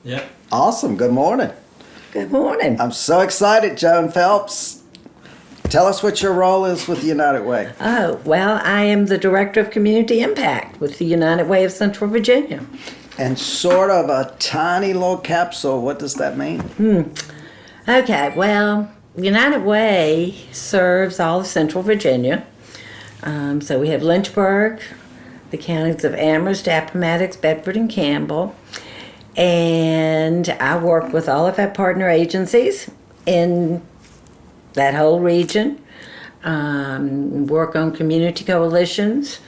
Yep. Awesome. Good morning. Good morning. I'm so excited, Joan Phelps. Tell us what your role is with the United Way. Oh, well, I am the Director of Community Impact with the United Way of Central Virginia. And sort of a tiny little capsule, what does that mean? Okay, well, United Way serves all of Central Virginia. So we have Lynchburg, the counties of Amherst, Appomattox, Bedford, and Campbell. And I work with all of our partner agencies in that whole region, work on community coalitions,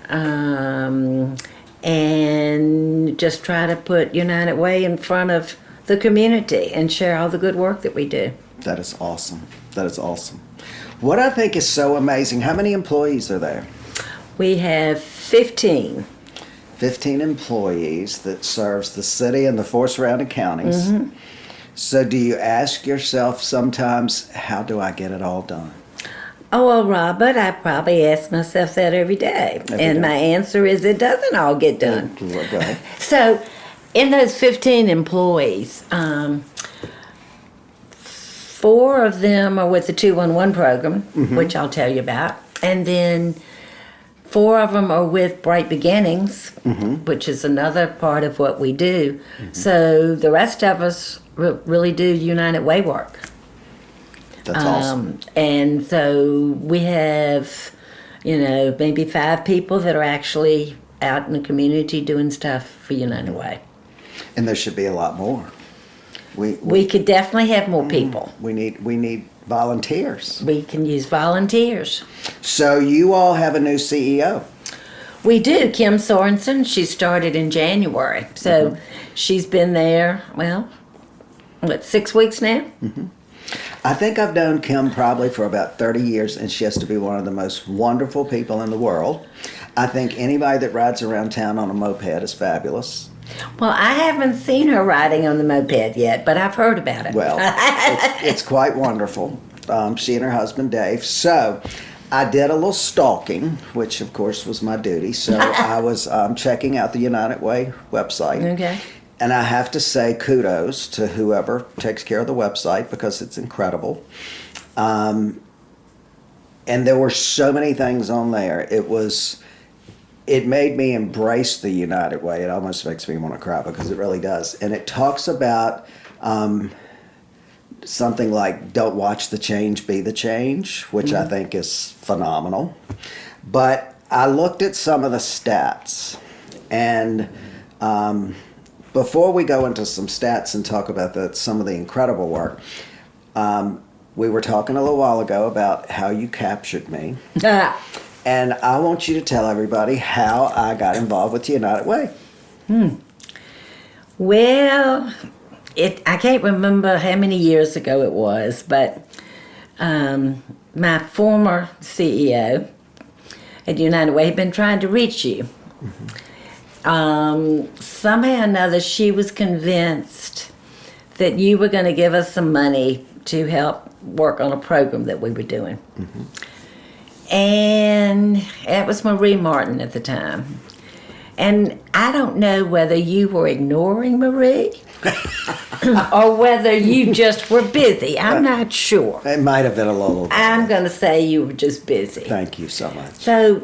and just try to put United Way in front of the community and share all the good work that we do. That is awesome. That is awesome. What I think is so amazing, how many employees are there? We have 15. 15 employees that serves the city and the four surrounding counties. Mm-hmm. So do you ask yourself sometimes, how do I get it all done? Oh, well, Robert, I probably ask myself that every day. My answer is it doesn't all get done. Go ahead. So in those 15 employees, 4 of them are with the 211 program, mm-hmm. which I'll tell you about. And then 4 of them are with Bright Beginnings, mm-hmm. which is another part of what we do. Mm-hmm. So the rest of us really do United Way work. That's awesome. And so we have, maybe 5 people that are actually out in the community doing stuff for United Way. And there should be a lot more. We could definitely have more people. We need volunteers. We can use volunteers. So you all have a new CEO. We do. Kim Sorensen, she started in January. So mm-hmm. she's been there, 6 weeks now? Mm-hmm. I think I've known Kim probably for about 30 years, and she has to be one of the most wonderful people in the world. I think anybody that rides around town on a moped is fabulous. Well, I haven't seen her riding on the moped yet, but I've heard about it. Well, it's quite wonderful. She and her husband, Dave. So I did a little stalking, which, of course, was my duty. So I was checking out the United Way website. Okay. And I have to say kudos to whoever takes care of the website because it's incredible. And there were so many things on there. It made me embrace the United Way. It almost makes me want to cry because it really does. And it talks about something like don't watch the change, be the change, which mm-hmm. I think is phenomenal. But I looked at some of the stats, and before we go into some stats and talk about some of the incredible work, we were talking a little while ago about how you captured me. And I want you to tell everybody how I got involved with the United Way. Well, I can't remember how many years ago it was, but my former CEO at United Way had been trying to reach you. Mm-hmm. Somehow or another, she was convinced that you were going to give us some money to help work on a program that we were doing. Mm-hmm. And that was Marie Martin at the time. And I don't know whether you were ignoring Marie or whether you just were busy. I'm not sure. It might have been a little. I'm going to say you were just busy. Thank you so much. So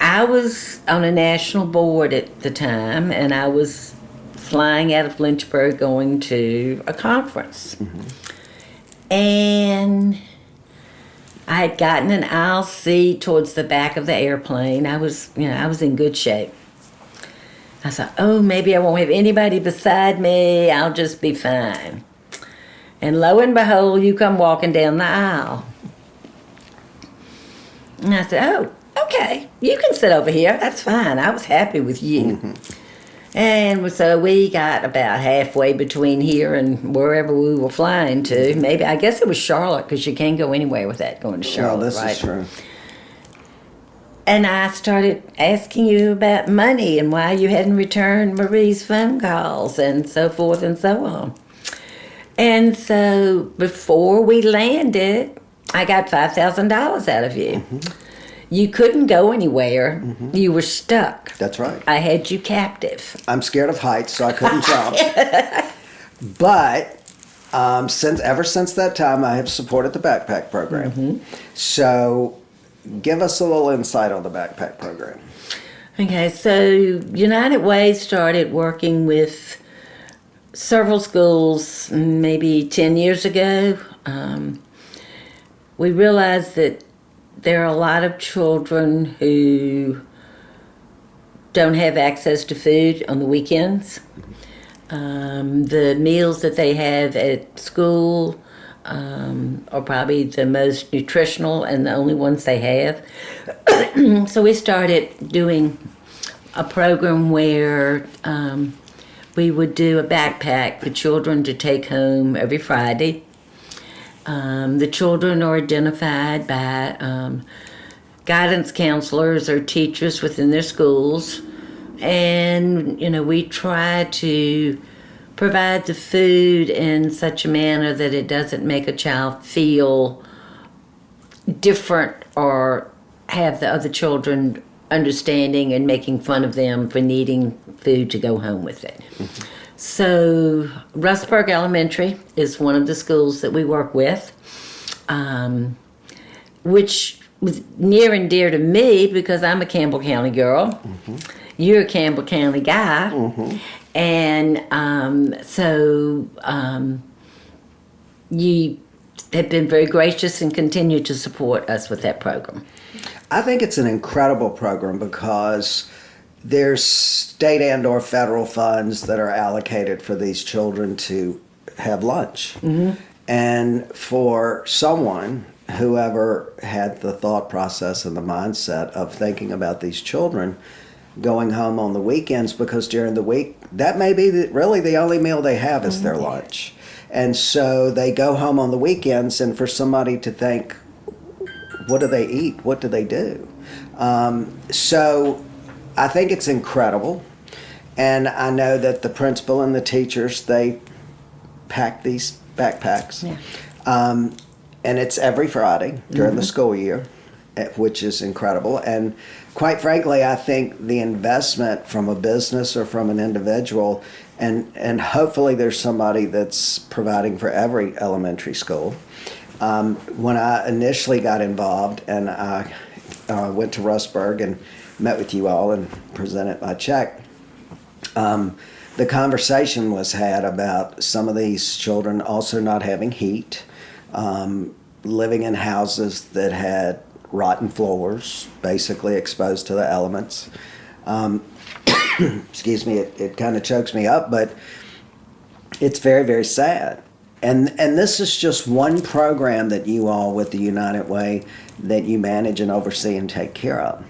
I was on a national board at the time, and I was flying out of Lynchburg going to a conference. Mm-hmm. And I had gotten an aisle seat towards the back of the airplane. I was in good shape. I thought, maybe I won't have anybody beside me. I'll just be fine. And lo and behold, you come walking down the aisle. And I said, okay, you can sit over here. That's fine. I was happy with you. Mm-hmm. And so we got about halfway between here and wherever we were flying to. Maybe, I guess it was Charlotte, because you can't go anywhere with that going to Charlotte, this right? Is true. And I started asking you about money and why you hadn't returned Marie's phone calls and so forth and so on. And so before we landed, I got $5,000 out of you. Mm-hmm. Mm-hmm. You couldn't go anywhere. Mm-hmm. You were stuck. That's right. I had you captive. I'm scared of heights, so I couldn't jump. But ever since that time, I have supported the backpack program. Mm-hmm. So, give us a little insight on the backpack program. Okay, so United Way started working with several schools maybe 10 years ago. We realized that there are a lot of children who don't have access to food on the weekends. The meals that they have at school are probably the most nutritional and the only ones they have. So we started doing a program where we would do a backpack for children to take home every Friday. The children are identified by guidance counselors or teachers within their schools. And, we try to provide the food in such a manner that it doesn't make a child feel different or have the other children understanding and making fun of them for needing food to go home with it. Mm-hmm. So Rustburg Elementary is one of the schools that we work with, which was near and dear to me because I'm a Campbell County girl. Mm-hmm. You're a Campbell County guy. Mm-hmm. And so you have been very gracious and continue to support us with that program. I think it's an incredible program because there's state and or federal funds that are allocated for these children to have lunch. Mm-hmm. And for someone, whoever had the thought process and the mindset of thinking about these children going home on the weekends, because during the week, that may be really the only meal they have is their lunch. And so they go home on the weekends, and for somebody to think, what do they eat? What do they do? So I think it's incredible. And I know that the principal and the teachers, they pack these backpacks. Yeah. And it's every Friday during the school year, which is incredible. And quite frankly, I think the investment from a business or from an individual, and hopefully there's somebody that's providing for every elementary school. When I initially got involved and I went to Rustburg and met with you all and presented my check, the conversation was had about some of these children also not having heat, living in houses that had rotten floors, basically exposed to the elements. Excuse me, it kind of chokes me up, but it's very, very sad. And this is just one program that you all with the United Way that you manage and oversee and take care of.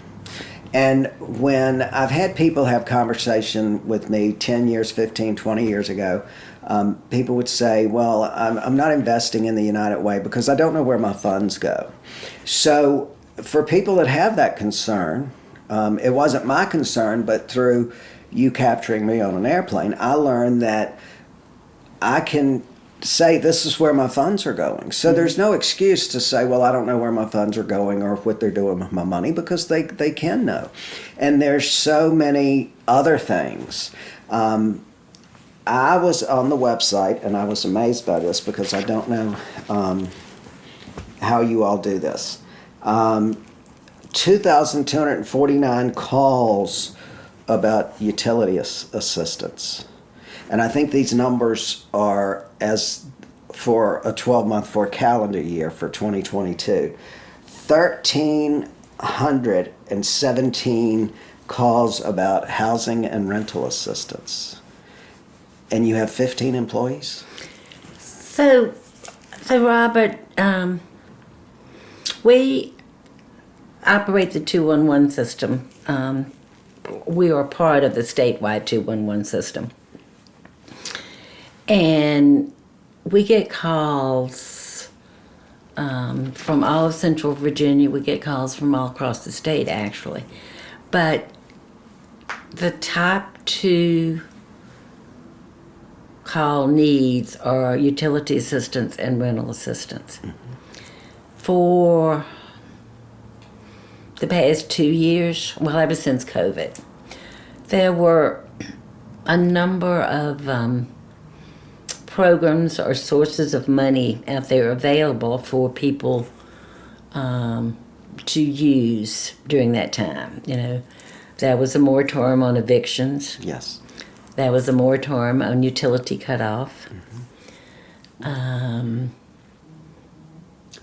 And when I've had people have conversation with me 10 years, 15, 20 years ago, people would say, well, I'm not investing in the United Way because I don't know where my funds go. So for people that have that concern, it wasn't my concern, but through you capturing me on an airplane, I learned that I can say this is where my funds are going. So there's no excuse to say, well, I don't know where my funds are going or what they're doing with my money, because they can know. And there's so many other things. I was on the website and I was amazed by this because I don't know how you all do this. 2,249 calls about utility assistance. And I think these numbers are as for a 12-month for a calendar year for 2022. 1,317 calls about housing and rental assistance. And you have 15 employees? So Robert, we operate the 211 system. We are part of the statewide 211 system. And we get calls from all of Central Virginia. We get calls from all across the state, actually. But the top two call needs are utility assistance and rental assistance. Mm-hmm. For the past 2 years, well, ever since COVID, there were a number of programs or sources of money out there available for people to use during that time. There was a moratorium on evictions. Yes. There was a moratorium on utility cutoff,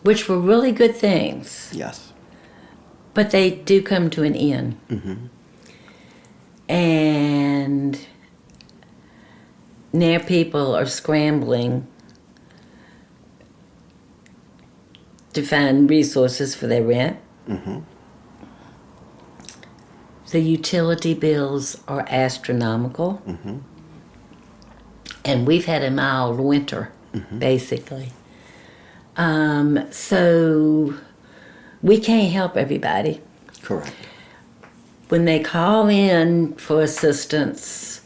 which were really good things. Yes. But they do come to an end. And now people are scrambling to find resources for their rent. The utility bills are astronomical. And we've had a mild winter, basically. So we can't help everybody. Correct. When they call in for assistance,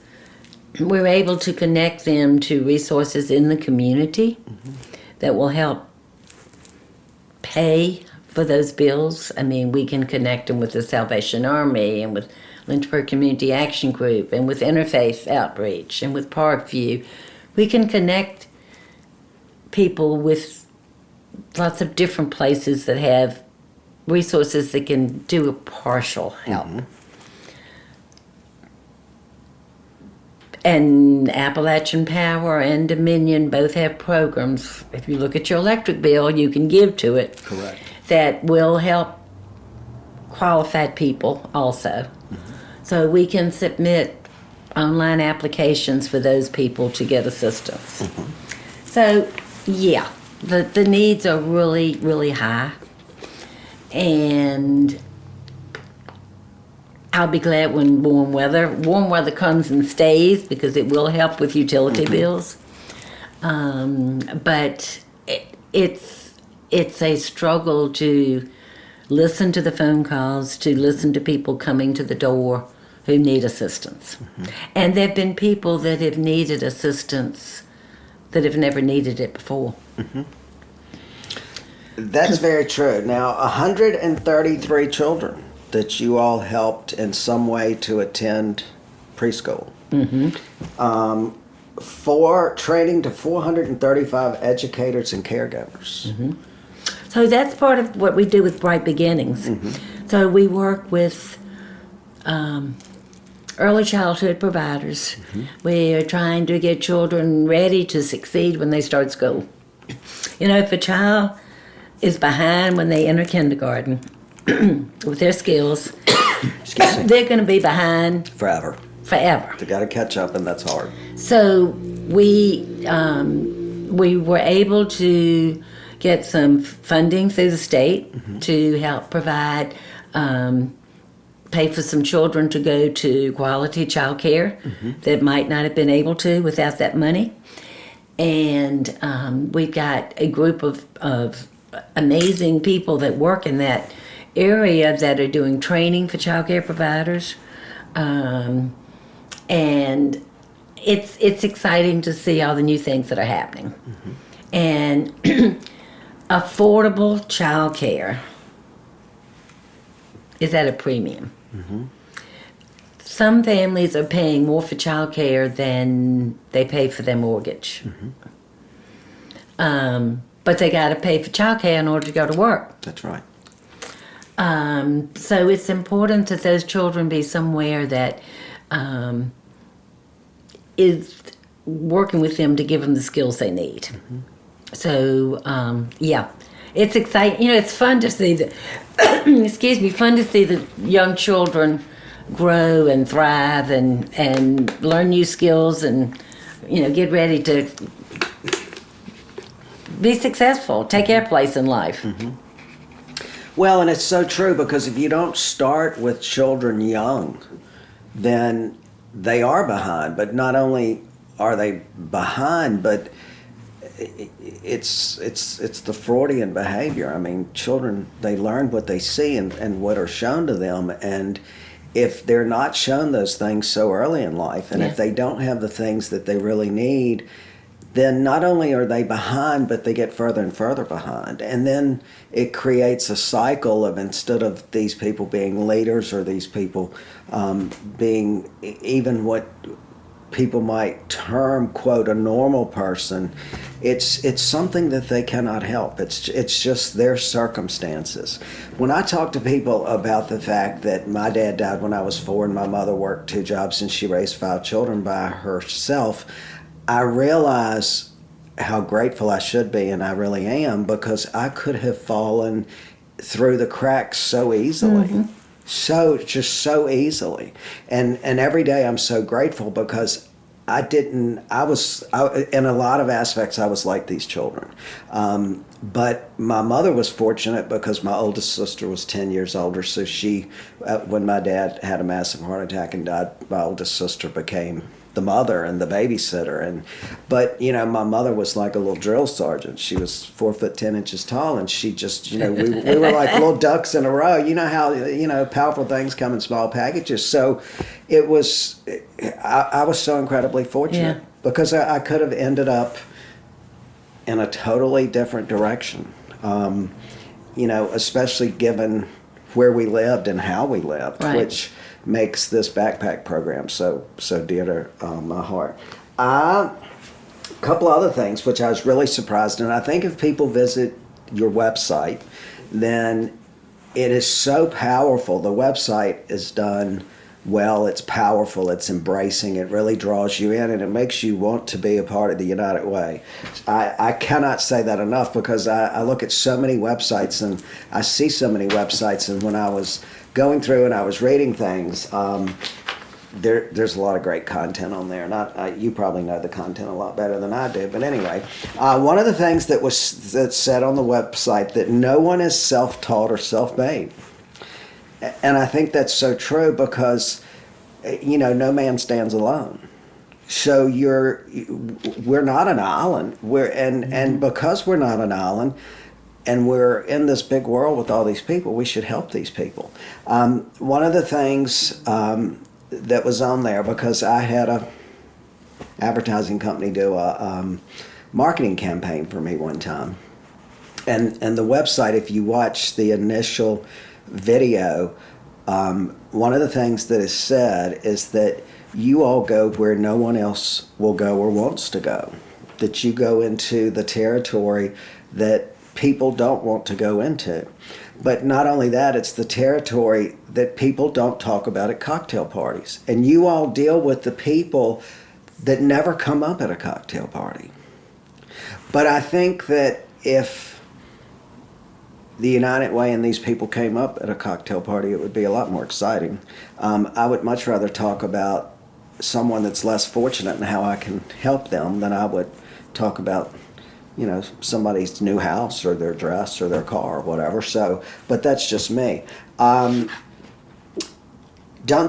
we're able to connect them to resources in the community that will help pay for those bills. I mean, we can connect them with the Salvation Army and with Lynchburg Community Action Group and with Interfaith Outreach and with Parkview. We can connect people with lots of different places that have resources that can do a partial help. And Appalachian Power and Dominion both have programs. If you look at your electric bill, you can give to it. Correct. That will help qualified people also. So we can submit online applications for those people to get assistance. So, yeah, the needs are really, really high. And I'll be glad when warm weather comes and stays, because it will help with utility bills. But it's a struggle to listen to the phone calls, to listen to people coming to the door who need assistance. And there have been people that have needed assistance that have never needed it before. That's very true. Now, 133 children that you all helped in some way to attend preschool. For training to 435 educators and caregivers. So that's part of what we do with Bright Beginnings. So we work with early childhood providers. We are trying to get children ready to succeed when they start school. If a child is behind when they enter kindergarten with their skills, they're going to be behind Forever. They got to catch up, and that's hard. So we were able to get some funding through the state to help provide, pay for some children to go to quality child care that might not have been able to without that money. And we've got a group of amazing people that work in that area that are doing training for child care providers. And it's exciting to see all the new things that are happening. And affordable child care is at a premium. Some families are paying more for child care than they pay for their mortgage. But they got to pay for child care in order to go to work. That's right. So it's important that those children be somewhere that is working with them to give them the skills they need. So, yeah, it's exciting. It's fun to see the, fun to see the young children grow and thrive and learn new skills and, get ready to be successful, take their place in life. Well, and it's so true, because if you don't start with children young, then they are behind. But not only are they behind, but it's the Freudian behavior. I mean, children, they learn what they see and what are shown to them. And if they're not shown those things so early in life, and if they don't have the things that they really need, then not only are they behind, but they get further and further behind. And then it creates a cycle of, instead of these people being leaders or these people being even what people might term, quote, a normal person, it's something that they cannot help. It's just their circumstances. When I talk to people about the fact that my dad died when I was 4 and my mother worked 2 jobs and she raised 5 children by herself, I realize how grateful I should be, and I really am, because I could have fallen through the cracks so easily. So easily. And every day I'm so grateful, because in a lot of aspects, I was like these children. But my mother was fortunate because my oldest sister was 10 years older. So when my dad had a massive heart attack and died, my oldest sister became the mother and the babysitter. But my mother was like a little drill sergeant. She was 4 foot 10 inches tall, and she just, we were like little ducks in a row. You know how powerful things come in small packages. So it was, I was so incredibly fortunate, because I could have ended up in a totally different direction. Especially given where we lived and how we lived, right, which makes this backpack program so dear to my heart. A couple other things which I was really surprised, and I think if people visit your website, then it is so powerful. The website is done well, it's powerful, it's embracing, it really draws you in, and it makes you want to be a part of the United Way. I cannot say that enough, because I look at so many websites, and I see so many websites, and when I was going through and I was reading things, there's a lot of great content on there. You probably know the content a lot better than I do, but anyway, one of the things that said on the website, that no one is self-taught or self-made. And I think that's so true, because no man stands alone. So we're not an island. And because we're not an island, and we're in this big world with all these people, we should help these people. One of the things that was on there, because I had a advertising company do a marketing campaign for me one time, and the website, if you watch the initial video, one of the things that is said is that you all go where no one else will go or wants to go. That you go into the territory that people don't want to go into. But not only that, it's the territory that people don't talk about at cocktail parties. And you all deal with the people that never come up at a cocktail party. But I think that if the United Way and these people came up at a cocktail party, it would be a lot more exciting. I would much rather talk about someone that's less fortunate and how I can help them than I would talk about somebody's new house or their dress or their car or whatever. So, but that's just me. Don't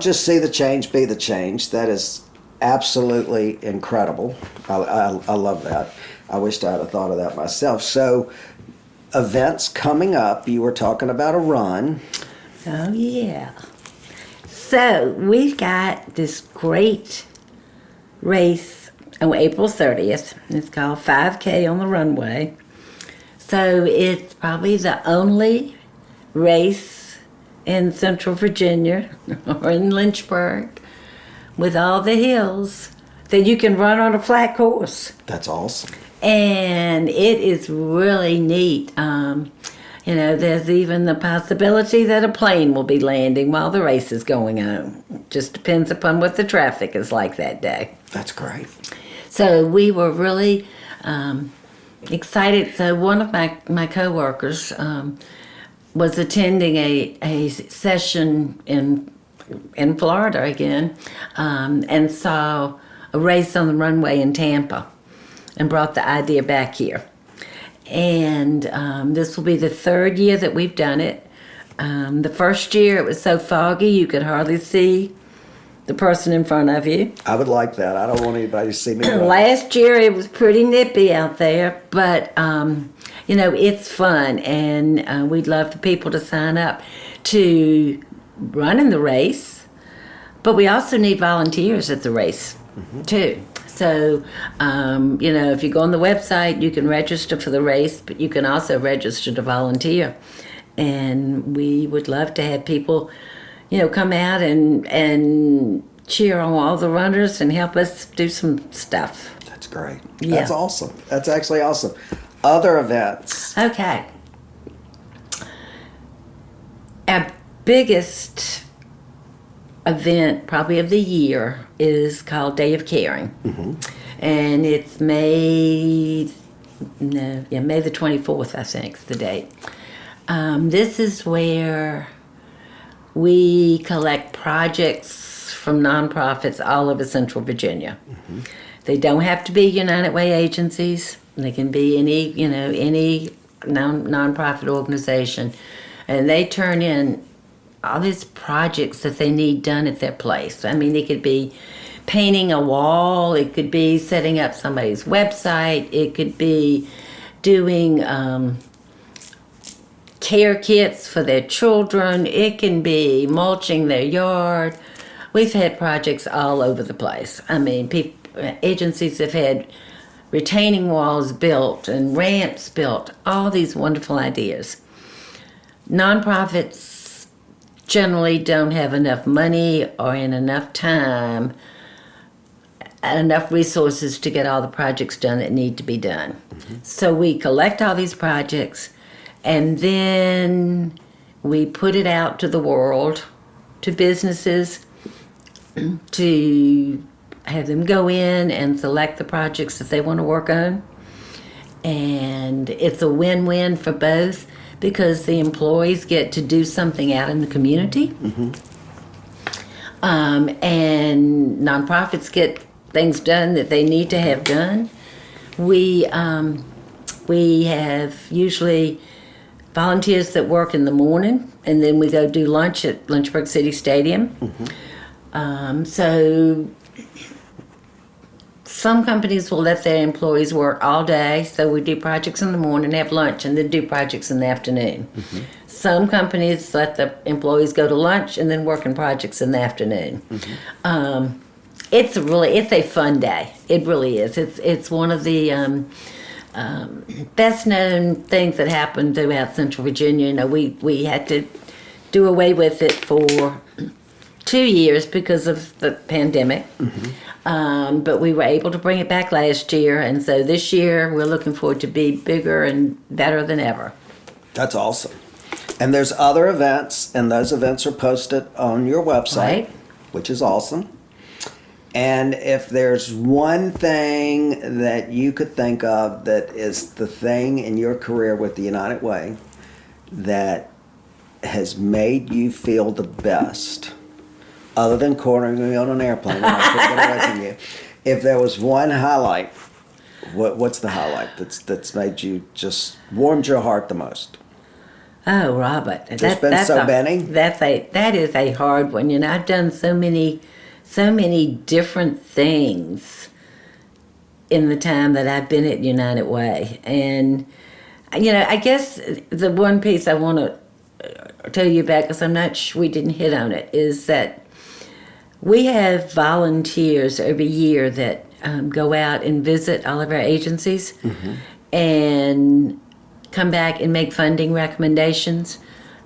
just see the change, be the change. That is absolutely incredible. I love that. I wished I had thought of that myself. So, events coming up. You were talking about a run. Oh, yeah. So, we've got this great race on April 30th. It's called 5K on the Runway. So it's probably the only race in Central Virginia or in Lynchburg with all the hills that you can run on a flat course. That's awesome. And it is really neat. There's even the possibility that a plane will be landing while the race is going on. Just depends upon what the traffic is like that day. That's great. So we were really excited. So one of my coworkers was attending a session in Florida again, and saw a race on the runway in Tampa, and brought the idea back here. And this will be the 3rd year that we've done it. The first year it was so foggy you could hardly see the person in front of you. I would like that. I don't want anybody to see me. Last year it was pretty nippy out there, but it's fun, and we'd love for people to sign up to run in the race. But we also need volunteers at the race. too. So, if you go on the website, you can register for the race, but you can also register to volunteer. And we would love to have people, come out and cheer on all the runners and help us do some stuff. That's great. Yeah. That's awesome. That's actually awesome. Other events. Okay. Our biggest event probably of the year is called Day of Caring. And it's May the 24th, I think is the date. This is where we collect projects from nonprofits all over Central Virginia. They don't have to be United Way agencies. They can be any nonprofit organization. And they turn in all these projects that they need done at their place. I mean, it could be painting a wall. It could be setting up somebody's website. It could be doing care kits for their children. It can be mulching their yard. We've had projects all over the place. I mean, agencies have had retaining walls built and ramps built, all these wonderful ideas. Nonprofits generally don't have enough money or enough time, enough resources to get all the projects done that need to be done. So we collect all these projects and then we put it out to the world, to businesses, to have them go in and select the projects that they want to work on. And it's a win-win for both because the employees get to do something out in the community. And nonprofits get things done that they need to have done. We have usually volunteers that work in the morning, and then we go do lunch at Lynchburg City Stadium. So some companies will let their employees work all day, so we do projects in the morning, have lunch, and then do projects in the afternoon. Some companies let the employees go to lunch and then work on projects in the afternoon. It's a fun day. It really is. It's one of the best known things that happened throughout Central Virginia. We had to do away with it for 2 years because of the pandemic. But we were able to bring it back last year, and so this year we're looking forward to be bigger and better than ever. That's awesome. And there's other events, and those events are posted on your website, Right. which is awesome. And if there's one thing that you could think of that is the thing in your career with the United Way that has made you feel the best, other than cornering me on an airplane and I couldn't get away from you, if there was one highlight, what's the highlight that's made you just warmed your heart the most? Oh, Robert, There's been so many. That is a hard one. I've done so many different things in the time that I've been at United Way, and I guess the one piece I want to tell you about, because I'm not sure we didn't hit on it, is that we have volunteers every year that go out and visit all of our agencies and come back and make funding recommendations.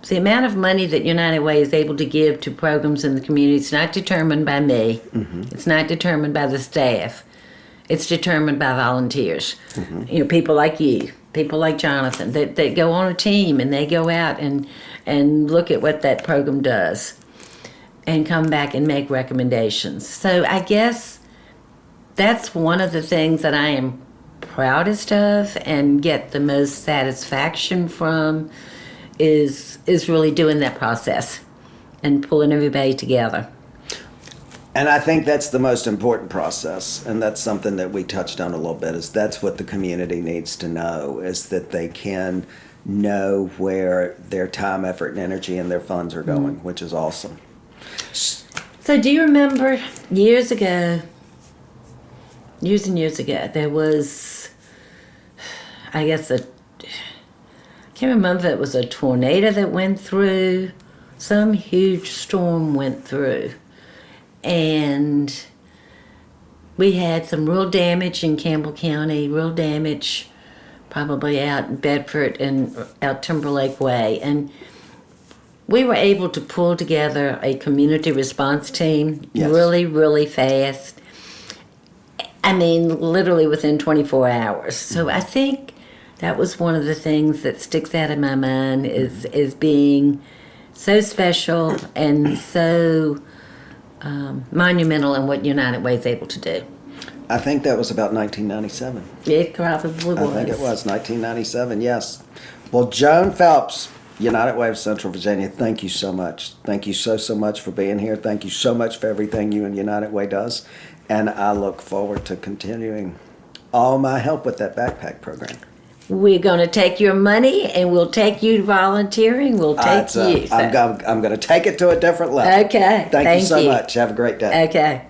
The amount of money that United Way is able to give to programs in the community is not determined by me. It's not determined by the staff. It's determined by volunteers. People like you, people like Jonathan, that go on a team and they go out and look at what that program does and come back and make recommendations. So I guess that's one of the things that I am proudest of and get the most satisfaction from is really doing that process and pulling everybody together. And I think that's the most important process, and that's something that we touched on a little bit, is that's what the community needs to know, is that they can know where their time, effort, and energy and their funds are going, which is awesome. So do you remember years and years ago, there was, I guess, I can't remember if it was a tornado that went through, some huge storm went through, and We had some real damage in Campbell County, real damage probably out in Bedford and out Timberlake Way. And we were able to pull together a community response team Yes. really, really fast. I mean, literally within 24 hours. So I think that was one of the things that sticks out in my mind is being so special and so monumental in what United Way is able to do. I think that was about 1997. It probably was. I think it was 1997, yes. Well, Joan Phelps, United Way of Central Virginia, thank you so much. Thank you so much for being here. Thank you so much for everything you and United Way does. And I look forward to continuing all my help with that backpack program. We're going to take your money and we'll take you volunteering. We'll take you. I'm going to take it to a different level. Okay. Thank you so much. Have a great day. Okay.